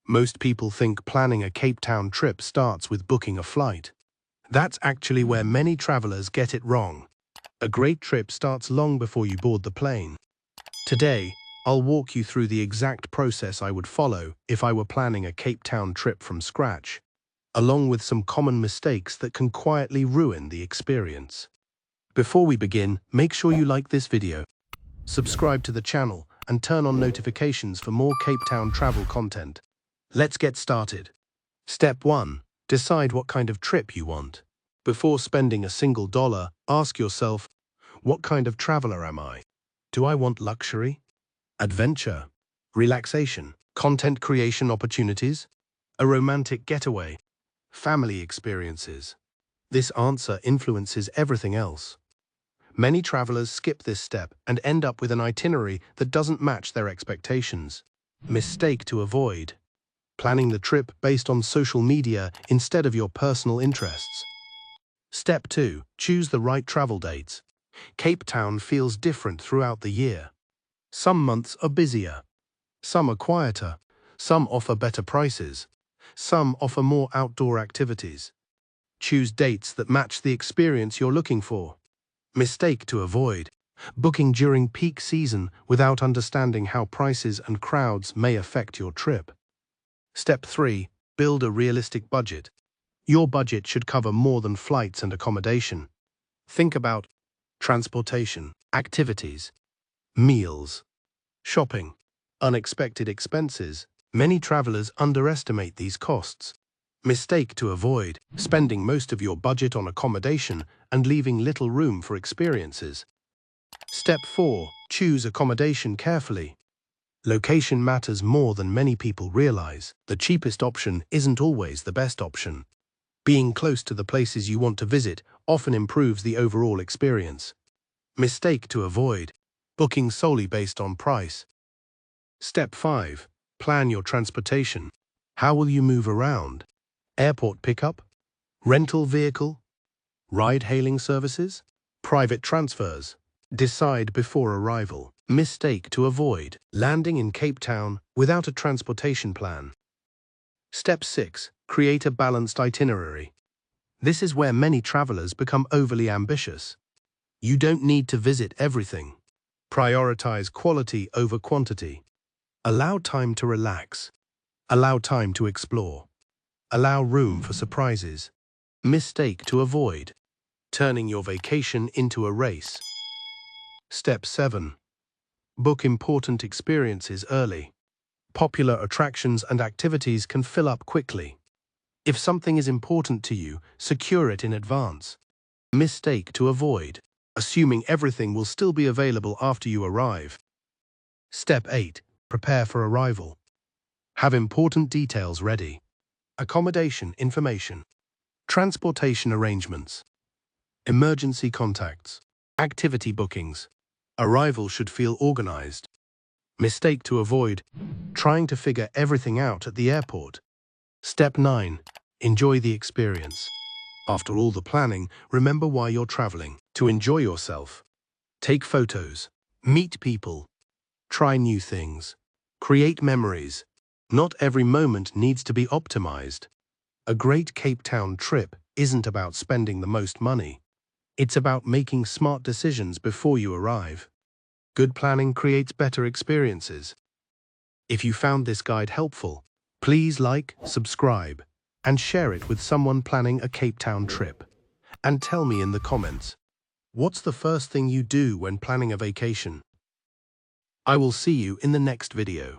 Most people think planning a Cape Town trip starts with booking a flight. That's actually where many travelers get it wrong. A great trip starts long before you board the plane. Today, I'll walk you through the exact process I would follow if I were planning a Cape Town trip from scratch, along with some common mistakes that can quietly ruin the experience. Before we begin, make sure you like this video, subscribe to the channel, and turn on notifications for more Cape Town travel content. Let's get started. Step 1. Decide what kind of trip you want. Before spending a single dollar, ask yourself, what kind of traveler am I? Do I want luxury, adventure, relaxation, content creation opportunities, a romantic getaway, family experiences? This answer influences everything else. Many travelers skip this step and end up with an itinerary that doesn't match their expectations. Mistake to avoid: planning the trip based on social media instead of your personal interests. Step 2. Choose the right travel dates. Cape Town feels different throughout the year. Some months are busier. Some are quieter. Some offer better prices. Some offer more outdoor activities. Choose dates that match the experience you're looking for. Mistake to avoid: booking during peak season without understanding how prices and crowds may affect your trip. Step 3. Build a realistic budget. Your budget should cover more than flights and accommodation. Think about transportation, activities, meals, shopping, unexpected expenses. Many travelers underestimate these costs. Mistake to avoid: spending most of your budget on accommodation and leaving little room for experiences. Step 4. Choose accommodation carefully. Location matters more than many people realize. The cheapest option isn't always the best option. Being close to the places you want to visit often improves the overall experience. Mistake to avoid: booking solely based on price. Step 5. Plan your transportation. How will you move around? Airport pickup? Rental vehicle? Ride-hailing services? Private transfers? Decide before arrival. Mistake to avoid: landing in Cape Town without a transportation plan. Step 6. Create a balanced itinerary. This is where many travelers become overly ambitious. You don't need to visit everything. Prioritize quality over quantity. Allow time to relax. Allow time to explore. Allow room for surprises. Mistake to avoid: turning your vacation into a race. Step 7. Book important experiences early. Popular attractions and activities can fill up quickly. If something is important to you, secure it in advance. Mistake to avoid: assuming everything will still be available after you arrive. Step 8. Prepare for arrival. Have important details ready. Accommodation information, transportation arrangements, emergency contacts, activity bookings. Arrival should feel organized. Mistake to avoid: trying to figure everything out at the airport. Step 9. Enjoy the experience. After all the planning, remember why you're traveling: to enjoy yourself. Take photos, meet people, try new things, create memories. Not every moment needs to be optimized. A great Cape Town trip isn't about spending the most money. It's about making smart decisions before you arrive. Good planning creates better experiences. If you found this guide helpful, please like, subscribe, and share it with someone planning a Cape Town trip. And tell me in the comments, what's the first thing you do when planning a vacation? I will see you in the next video.